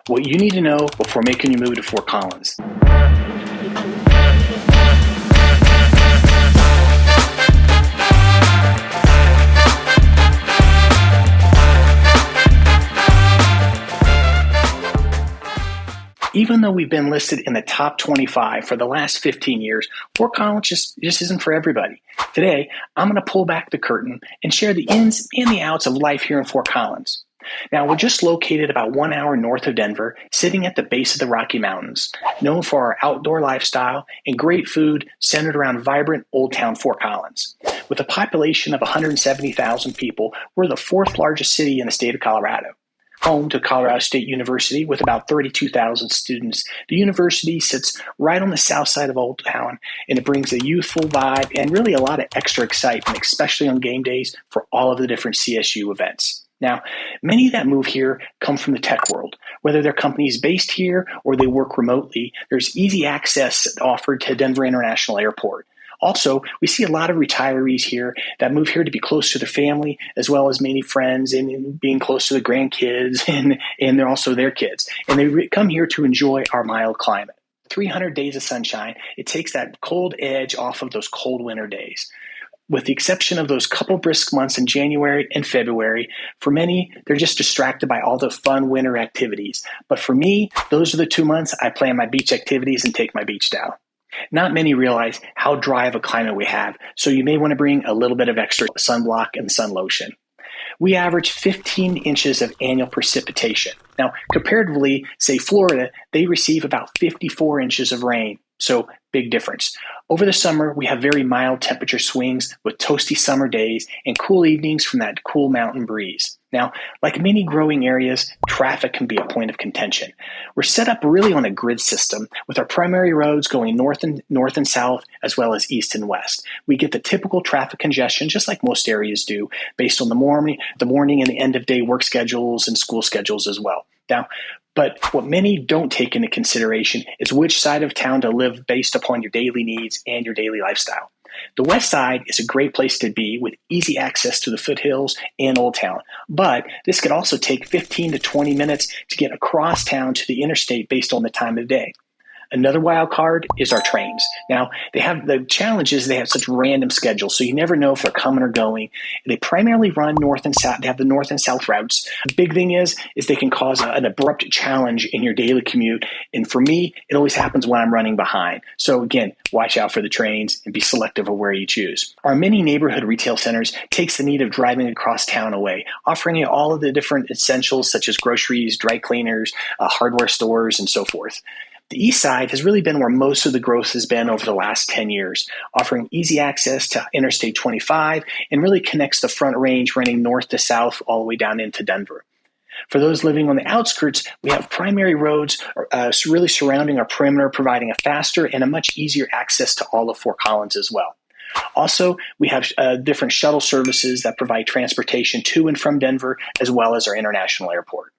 What you need to know before making your move to Fort Collins. Even though we've been listed in the top 25 for the last 15 years, Fort Collins just isn't for everybody. Today, I'm going to pull back the curtain and share the ins and the outs of life here in Fort Collins. Now, we're just located about 1 hour north of Denver, sitting at the base of the Rocky Mountains, known for our outdoor lifestyle and great food centered around vibrant Old Town Fort Collins. With a population of 170,000 people, we're the fourth largest city in the state of Colorado. Home to Colorado State University with about 32,000 students. The university sits right on the south side of Old Town, and it brings a youthful vibe and really a lot of extra excitement, especially on game days for all of the different CSU events. Now, many that move here come from the tech world. Whether they're companies based here or they work remotely, there's easy access offered to Denver International Airport. Also, we see a lot of retirees here that move here to be close to their family, as well as many friends and being close to the grandkids and they're also their kids. And they come here to enjoy our mild climate. 300 days of sunshine, it takes that cold edge off of those cold winter days. With the exception of those couple brisk months in January and February, for many, they're just distracted by all the fun winter activities. But for me, those are the 2 months I plan my beach activities and take my beach down. Not many realize how dry of a climate we have, so you may want to bring a little bit of extra sunblock and sun lotion. We average 15 inches of annual precipitation. Now, comparatively, say Florida, they receive about 54 inches of rain, so big difference. Over the summer, we have very mild temperature swings with toasty summer days and cool evenings from that cool mountain breeze. Now, like many growing areas, traffic can be a point of contention. We're set up really on a grid system with our primary roads going north and south, as well as east and west. We get the typical traffic congestion, just like most areas do, based on the morning and the end of day work schedules and school schedules as well. Now, but what many don't take into consideration is which side of town to live based upon your daily needs and your daily lifestyle. The west side is a great place to be with easy access to the foothills and Old Town, but this could also take 15 to 20 minutes to get across town to the interstate based on the time of day. Another wild card is our trains. Now, they have such random schedules, so you never know if they're coming or going. They primarily run north and south. They have the north and south routes. The big thing is they can cause an abrupt challenge in your daily commute. And for me, it always happens when I'm running behind. So again, watch out for the trains and be selective of where you choose. Our many neighborhood retail centers takes the need of driving across town away, offering you all of the different essentials such as groceries, dry cleaners, hardware stores, and so forth. The east side has really been where most of the growth has been over the last 10 years, offering easy access to Interstate 25 and really connects the Front Range running north to south all the way down into Denver. For those living on the outskirts, we have primary roads really surrounding our perimeter, providing a faster and a much easier access to all of Fort Collins as well. Also, we have different shuttle services that provide transportation to and from Denver, as well as our international airport.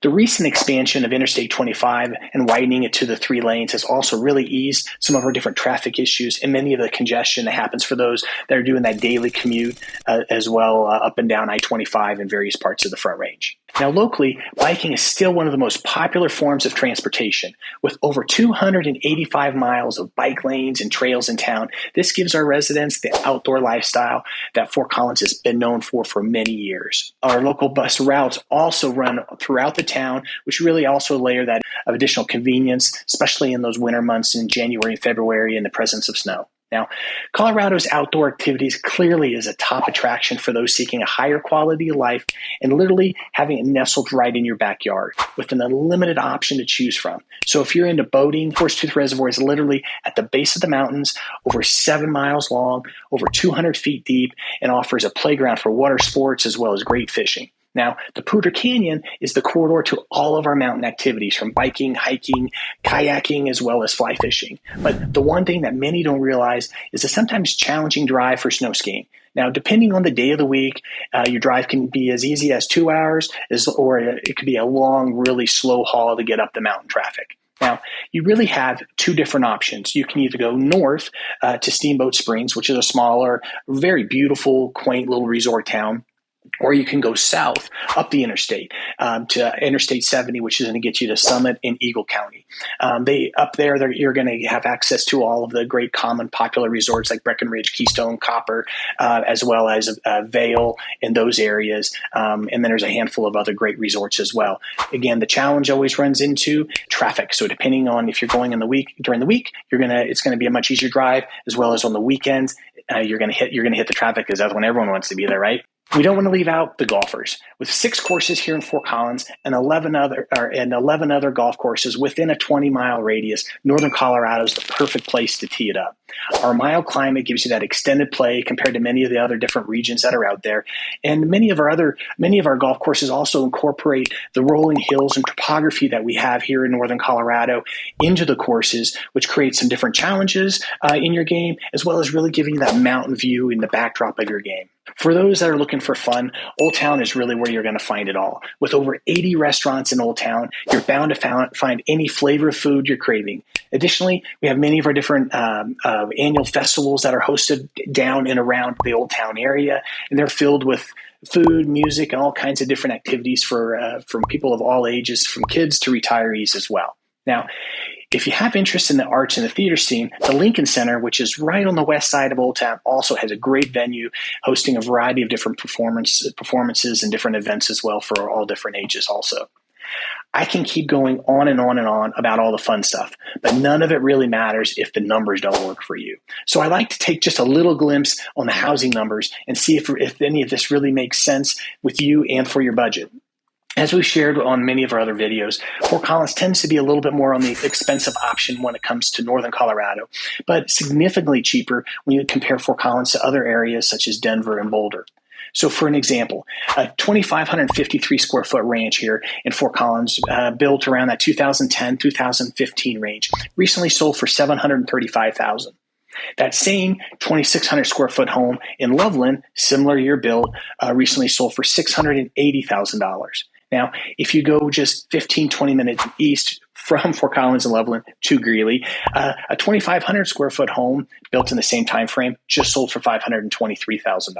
The recent expansion of Interstate 25 and widening it to the 3 lanes has also really eased some of our different traffic issues and many of the congestion that happens for those that are doing that daily commute as well up and down I-25 in various parts of the Front Range. Now, locally, biking is still one of the most popular forms of transportation. With over 285 miles of bike lanes and trails in town, this gives our residents the outdoor lifestyle that Fort Collins has been known for many years. Our local bus routes also run throughout the town, which really also layer that of additional convenience, especially in those winter months in January and February in the presence of snow. Now, Colorado's outdoor activities clearly is a top attraction for those seeking a higher quality of life and literally having it nestled right in your backyard with an unlimited option to choose from. So if you're into boating, Horsetooth Reservoir is literally at the base of the mountains, over 7 miles long, over 200 feet deep, and offers a playground for water sports as well as great fishing. Now, the Poudre Canyon is the corridor to all of our mountain activities, from biking, hiking, kayaking, as well as fly fishing. But the one thing that many don't realize is a sometimes challenging drive for snow skiing. Now, depending on the day of the week, your drive can be as easy as 2 hours, or it could be a long, really slow haul to get up the mountain traffic. Now, you really have 2 different options. You can either go north to Steamboat Springs, which is a smaller, very beautiful, quaint little resort town. Or you can go south up the interstate to Interstate 70, which is going to get you to Summit in Eagle County. Up there, you're going to have access to all of the great common popular resorts like Breckenridge, Keystone, Copper, as well as Vail in those areas. And then there's a handful of other great resorts as well. Again, the challenge always runs into traffic. So depending on if you're going during the week, it's going to be a much easier drive, as well as on the weekends. You're going to hit the traffic because that's when everyone wants to be there, right? We don't want to leave out the golfers. With 6 courses here in Fort Collins and 11 other golf courses within a 20-mile radius, Northern Colorado is the perfect place to tee it up. Our mild climate gives you that extended play compared to many of the other different regions that are out there. And many of our golf courses also incorporate the rolling hills and topography that we have here in Northern Colorado into the courses, which creates some different challenges in your game, as well as really giving you that mountain view in the backdrop of your game. For those that are looking for fun, Old Town is really where you're going to find it all. With over 80 restaurants in Old Town, you're bound to find any flavor of food you're craving. Additionally, we have many of our different annual festivals that are hosted down and around the Old Town area, and they're filled with food, music, and all kinds of different activities from people of all ages, from kids to retirees as well. Now, if you have interest in the arts and the theater scene, the Lincoln Center, which is right on the west side of Old Town, also has a great venue hosting a variety of different performances and different events as well for all different ages also. I can keep going on and on and on about all the fun stuff, but none of it really matters if the numbers don't work for you. So I like to take just a little glimpse on the housing numbers and see if any of this really makes sense with you and for your budget. As we shared on many of our other videos, Fort Collins tends to be a little bit more on the expensive option when it comes to Northern Colorado, but significantly cheaper when you compare Fort Collins to other areas such as Denver and Boulder. So for an example, a 2,553 square foot ranch here in Fort Collins, built around that 2010-2015 range, recently sold for $735,000. That same 2,600 square foot home in Loveland, similar year built, recently sold for $680,000. Now, if you go just 15, 20 minutes east from Fort Collins and Loveland to Greeley, a 2,500 square foot home built in the same time frame just sold for $523,000.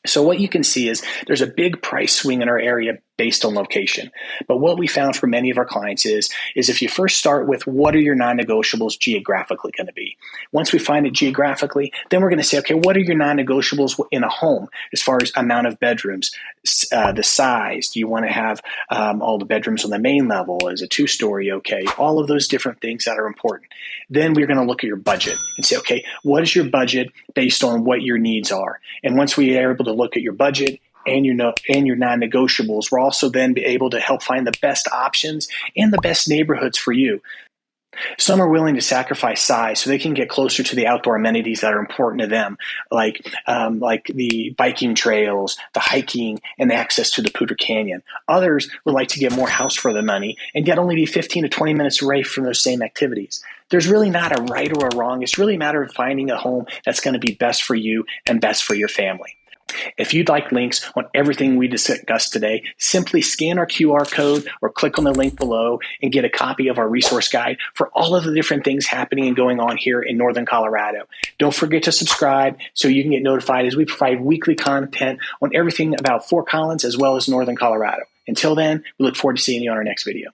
So what you can see is there's a big price swing in our area based on location. But what we found for many of our clients is if you first start with what are your non-negotiables geographically going to be? Once we find it geographically, then we're going to say, okay, what are your non-negotiables in a home as far as amount of bedrooms, the size? Do you want to have all the bedrooms on the main level? Is a 2-story okay? All of those different things that are important. Then we're going to look at your budget and say, okay, what is your budget based on what your needs are? And once we are able to look at your budget and your non-negotiables, we're also then be able to help find the best options and the best neighborhoods for you. Some are willing to sacrifice size so they can get closer to the outdoor amenities that are important to them, like the biking trails, the hiking, and the access to the Poudre Canyon. Others would like to get more house for the money and yet only be 15 to 20 minutes away from those same activities. There's really not a right or a wrong. It's really a matter of finding a home that's going to be best for you and best for your family. If you'd like links on everything we discussed today, simply scan our QR code or click on the link below and get a copy of our resource guide for all of the different things happening and going on here in Northern Colorado. Don't forget to subscribe so you can get notified as we provide weekly content on everything about Fort Collins as well as Northern Colorado. Until then, we look forward to seeing you on our next video.